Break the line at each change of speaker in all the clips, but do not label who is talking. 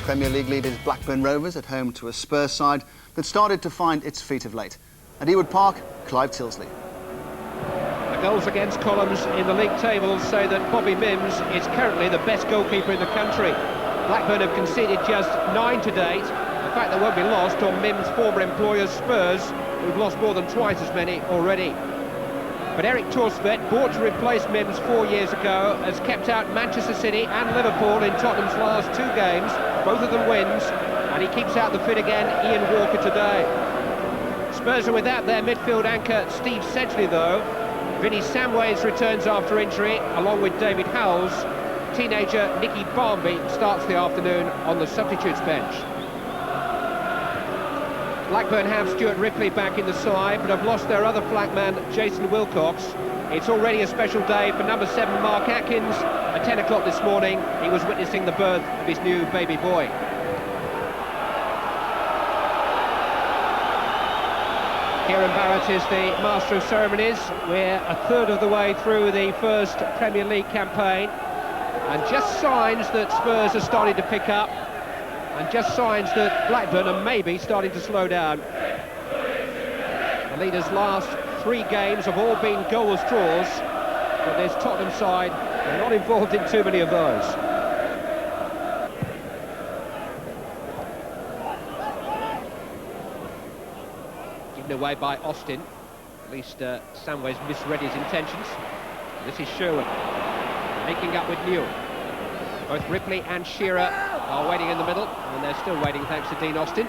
Premier League leaders Blackburn Rovers at home to a Spurs side that started to find its feet of late. At Ewood Park, Clive Tilsley.
The goals against columns in the league tables say that Bobby Mims is currently the best goalkeeper in the country. Blackburn have conceded just 9 to date. The fact that won't be lost on Mims' former employers Spurs, who've lost more than twice as many already. But Eric Torsvet, bought to replace Mims 4 years ago, has kept out Manchester City and Liverpool in Tottenham's last 2 games, both of them wins, and he keeps out the fit again, Ian Walker, today. Spurs are without their midfield anchor Steve Sedgley though. Vinnie Samways returns after injury, along with David Howells. Teenager Nicky Barmby starts the afternoon on the substitutes bench. Blackburn have Stuart Ripley back in the side, but have lost their other flank man, Jason Wilcox. It's already a special day for number 7, Mark Atkins. At 10 o'clock this morning, he was witnessing the birth of his new baby boy. Kieran Barrett is the master of ceremonies. We're a third of the way through the first Premier League campaign, and just signs that Spurs are starting to pick up, and just signs that Blackburn are maybe starting to slow down. The leaders' last 3 games have all been goalless draws, but this Tottenham side are not involved in too many of those. Given away by Austin. At least Samways misread his intentions. This is Sherwood making up with Newell. Both Ripley and Shearer are waiting in the middle, and they're still waiting thanks to Dean Austin.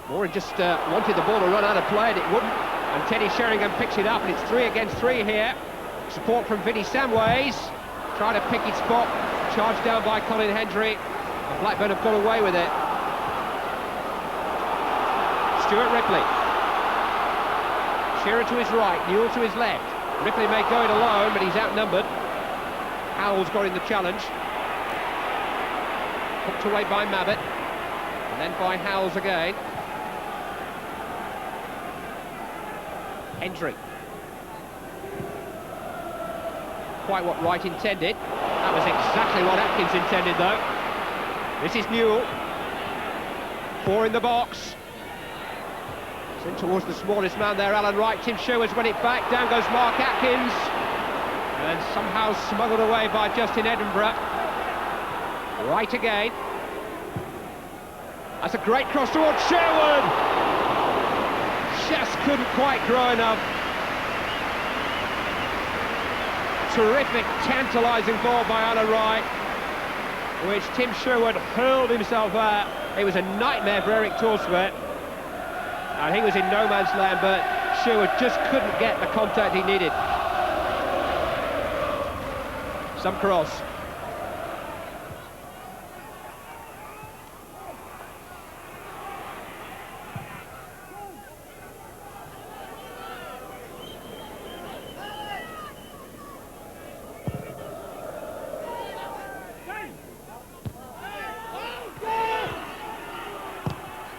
Moore just wanted the ball to run out of play, and it wouldn't. And Teddy Sheringham picks it up, and it's 3 against 3 here. Support from Vinnie Samways. Trying to pick his spot. Charged down by Colin Hendry. And Blackburn have got away with it. Stuart Ripley. Shearer to his right, Newell to his left. Ripley may go it alone, but he's outnumbered. Howells got in the challenge. Hooked away by Mabbott. And then by Howells again. Hendry. Quite what Wright intended. That was exactly what Atkins intended, though. This is Newell. 4 in the box. In towards the smallest man there, Alan Wright. Tim Sherwood's won it back. Down goes Mark Atkins. And somehow smuggled away by Justin Edinburgh. Wright again. That's a great cross towards Sherwood. Just couldn't quite grow enough. Terrific, tantalising ball by Alan Wright, which Tim Sherwood hurled himself at. It was a nightmare for Eric Torsvet. And he was in no man's land, but Sherwood just couldn't get the contact he needed. Some cross.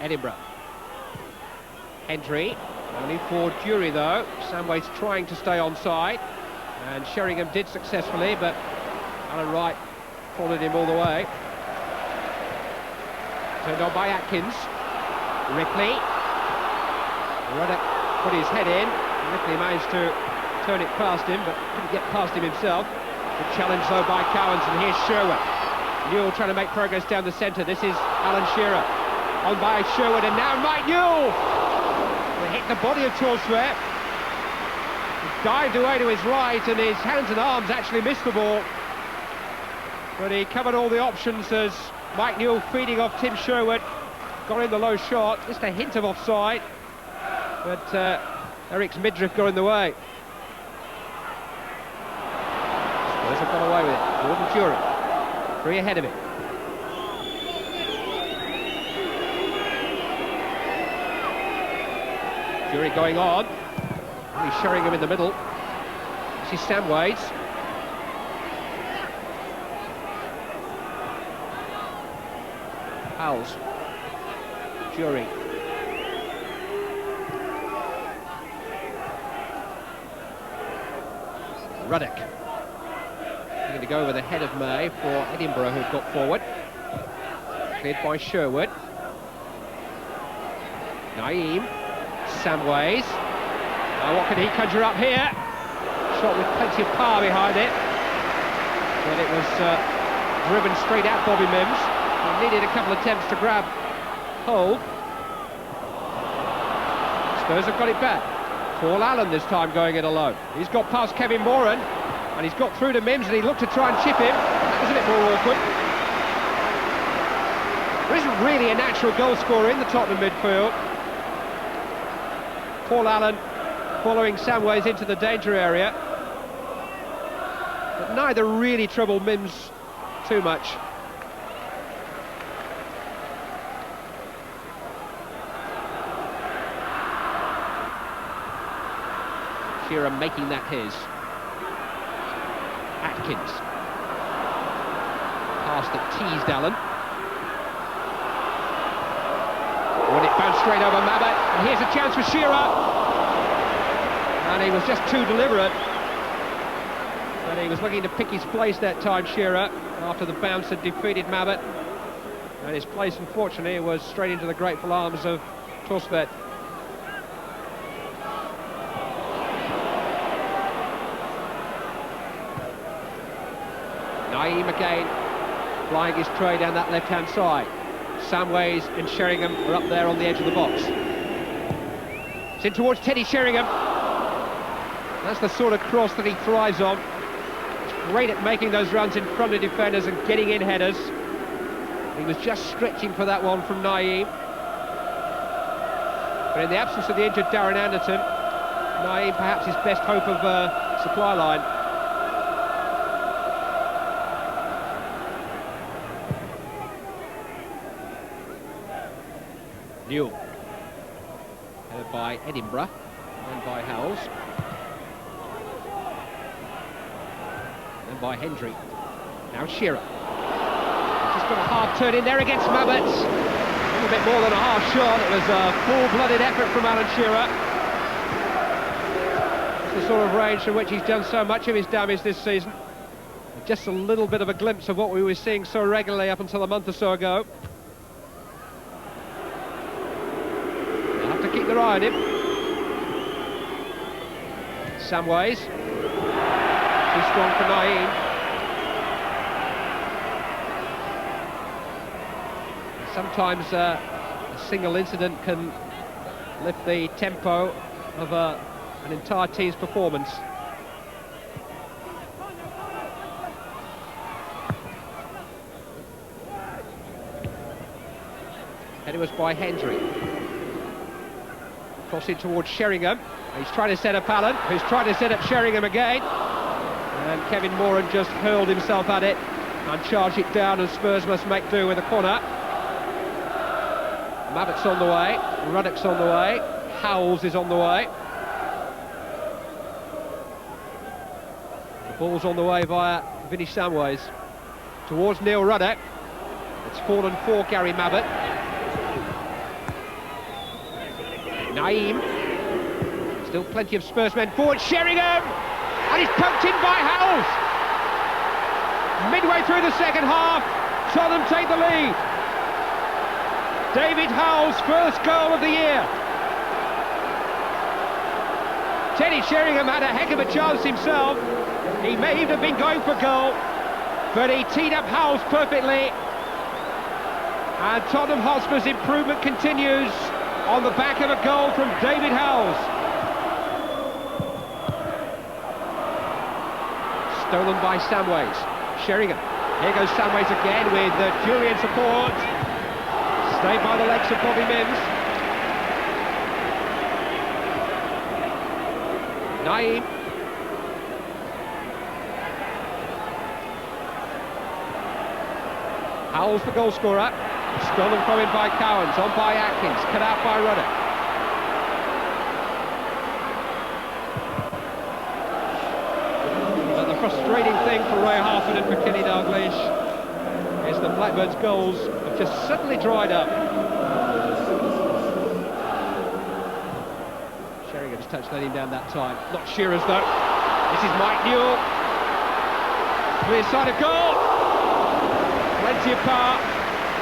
Edinburgh. Hendry, only for Dury though. Samways trying to stay onside, and Sheringham did successfully, but Alan Wright followed him all the way. Turned on by Atkins. Ripley. Ruddock put his head in. Ripley managed to turn it past him, but couldn't get past him himself. Good challenge though by Cowans, and here's Sherwood. Newell trying to make progress down the centre. This is Alan Shearer. On by Sherwood, and now Mike Newell! Hit the body of Torsvet. He dived away to his right, and his hands and arms actually missed the ball. But he covered all the options as Mike Newell feeding off Tim Sherwood. Got in the low shot, just a hint of offside. But Eric's midriff got in the way. Spurs have got away with it. Gordon Dury, 3 ahead of him. Dury going on. He's Sheringham in the middle. This is Samways. Howells. Dury. Ruddock. Going to go over the head of May for Edinburgh, who've got forward. Cleared by Sherwood. Naeem. Samways. Now what can he conjure up here? Shot with plenty of power behind it. But it was driven straight at Bobby Mims. He needed a couple of attempts to grab hold. Spurs have got it back. Paul Allen this time going it alone. He's got past Kevin Moran, and he's got through to Mims, and he looked to try and chip him. That was a bit more awkward. There isn't really a natural goal scorer in the Tottenham midfield. Paul Allen following Samways into the danger area. But neither really troubled Mims too much. Shearer making that his. Atkins. Pass that teased Allen. When it bounced straight over Mabbutt, and here's a chance for Shearer. And he was just too deliberate. But he was looking to pick his place that time, Shearer, after the bounce had defeated Mabbutt. And his place, unfortunately, was straight into the grateful arms of Tosvet. Naeem again, flying his tray down that left-hand side. Samways and Sheringham are up there on the edge of the box. It's in towards Teddy Sheringham. That's the sort of cross that he thrives on. He's great at making those runs in front of defenders and getting in headers. He was just stretching for that one from Naeem. But in the absence of the injured Darren Anderton, Naeem perhaps his best hope of supply line. Newell, headed by Edinburgh, and by Howells, and by Hendry. Now Shearer. Just got a hard turn in there against Mabbutt. A little bit more than a half shot. It was a full-blooded effort from Alan Shearer. It's the sort of range from which he's done so much of his damage this season. Just a little bit of a glimpse of what we were seeing so regularly up until a month or so ago. Keep their eye on him. Samways. Too strong for Naeem. Sometimes a single incident can lift the tempo of an entire team's performance. And it was by Hendry. Crossing towards Sheringham. He's trying to set up Allen, who's trying to set up Sheringham again. And Kevin Moran just hurled himself at it and charged it down, and Spurs must make do with a corner. Mabbutt's on the way, Ruddock's on the way, Howells is on the way. The ball's on the way via Vinnie Samways. Towards Neil Ruddock. It's fallen for Gary Mabbutt. Naeem, still plenty of Spurs men forward, Sheringham, and he's poked in by Howells. Midway through the second half, Tottenham take the lead. David Howells' first goal of the year. Teddy Sheringham had a heck of a chance himself. He may even have been going for goal, but he teed up Howells perfectly. And Tottenham Hotspur's improvement continues on the back of a goal from David Howells. Stolen by Samways. Sheringham. Here goes Samways again with Julian support. Stayed by the legs of Bobby Mims. Naeem. Howells the goal scorer. Stolen from him by Cowans, on by Atkins, cut out by Ruddock. But the frustrating thing for Ray Harford and for Kenny Dalglish is that Blackburn's goals have just suddenly dried up. Sheringham's touch let him down that time. Not Shearer's though. This is Mike Newell. Clear side of goal. Plenty of power,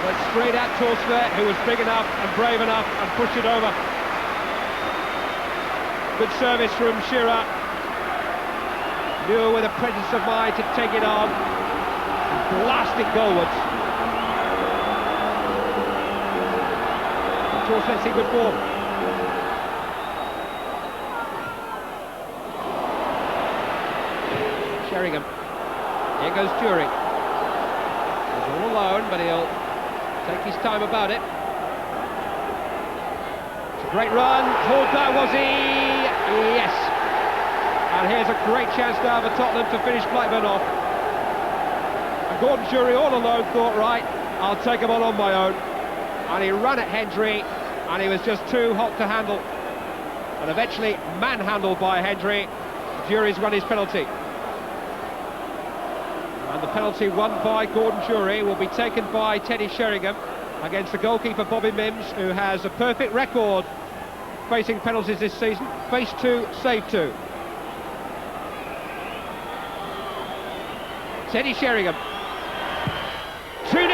but straight at Torsler, who was big enough and brave enough and pushed it over. Good service from Shearer. Knew with a presence of mind to take it on. And blast it goalwards. Torslet's in good form. Sheringham. Here goes Jury. He's all alone, but he'll take his time about it. It's a great run. Hold that, was he? Yes. And here's a great chance now for Tottenham to finish Blackburn off. And Gordon Jury all alone thought, right, I'll take him on my own. And he ran at Hendry, and he was just too hot to handle. And eventually manhandled by Hendry. Jury's won his penalty. And the penalty won by Gordon Jury will be taken by Teddy Sheringham against the goalkeeper Bobby Mims, who has a perfect record facing penalties this season. Faced 2, saved 2. Teddy Sheringham. 2-0.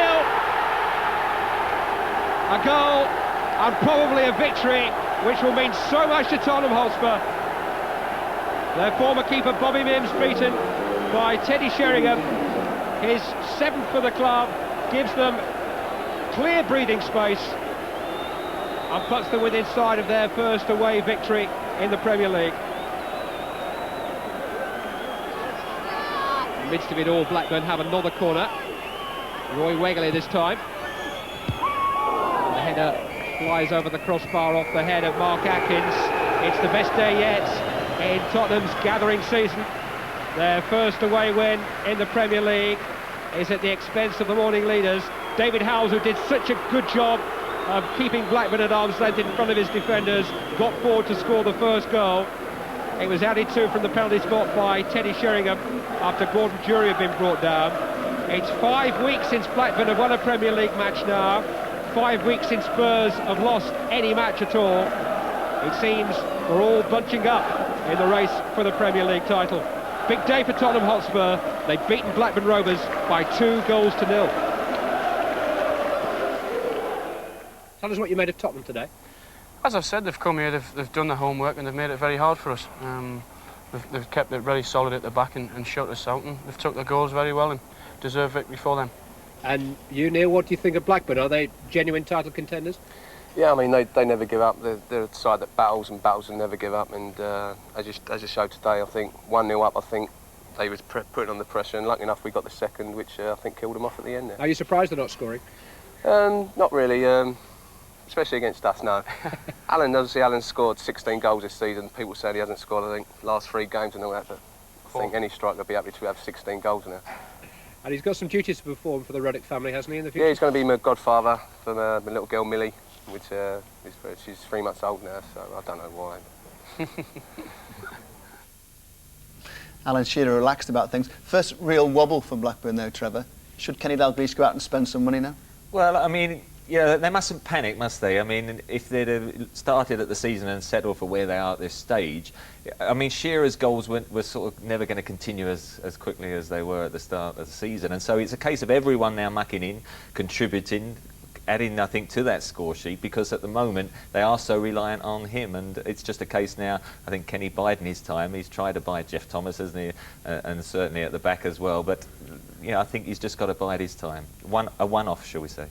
A goal and probably a victory, which will mean so much to Tottenham Hotspur. Their former keeper Bobby Mims beaten by Teddy Sheringham. His 7th for the club, gives them clear breathing space and puts them within sight of their first away victory in the Premier League. In the midst of it all, Blackburn have another corner. Roy Wegley this time. And the header flies over the crossbar off the head of Mark Atkins. It's the best day yet in Tottenham's gathering season. Their first away win in the Premier League is at the expense of the morning leaders. David Howells, who did such a good job of keeping Blackburn at arm's length in front of his defenders, got forward to score the first goal. It was added to from the penalty spot by Teddy Sheringham after Gordon Jury had been brought down. It's 5 weeks since Blackburn have won a Premier League match now. 5 weeks since Spurs have lost any match at all. It seems we're all bunching up in the race for the Premier League title. Big day for Tottenham Hotspur. They've beaten Blackburn Rovers by 2-0. Tell us what you made of Tottenham today.
As I've said, they've come here, they've done their homework and they've made it very hard for us. They've kept it very solid at the back and shut us out, and they've took their goals very well and deserve victory for them. And
you, Neil, what do you think of Blackburn? Are they genuine title contenders?
Yeah, I mean, they never give up. They're a side that battles and never give up. And as you showed today, I think 1-0 up, I think they was putting on the pressure. And lucky enough, we got the second, which I think killed them off at the end there.
Are you surprised they're not scoring?
Not really, especially against us, no. Alan's scored 16 goals this season. People say he hasn't scored, I think, last 3 games and all that. But I think any striker would be happy to have 16 goals now.
And he's got some duties to perform for the Ruddock family, hasn't he, in the future?
Yeah, he's going to be my godfather for my little girl Millie, which she's 3 months old now, so I don't know why.
Alan Shearer relaxed about things. First real wobble for Blackburn though, Trevor. Should Kenny Dalglish go out and spend some money now?
Well, I mean, yeah, they mustn't panic, must they? I mean, if they'd have started at the season and settled for where they are at this stage, I mean, Shearer's goals were sort of never going to continue as quickly as they were at the start of the season. And so it's a case of everyone now mucking in, contributing, adding nothing to that score sheet, because at the moment they are so reliant on him. And it's just a case now, I think Kenny biding his time. He's tried to buy Jeff Thomas, hasn't he? And certainly at the back as well. But, you know, I think he's just got to bide his time. A one-off, shall we say.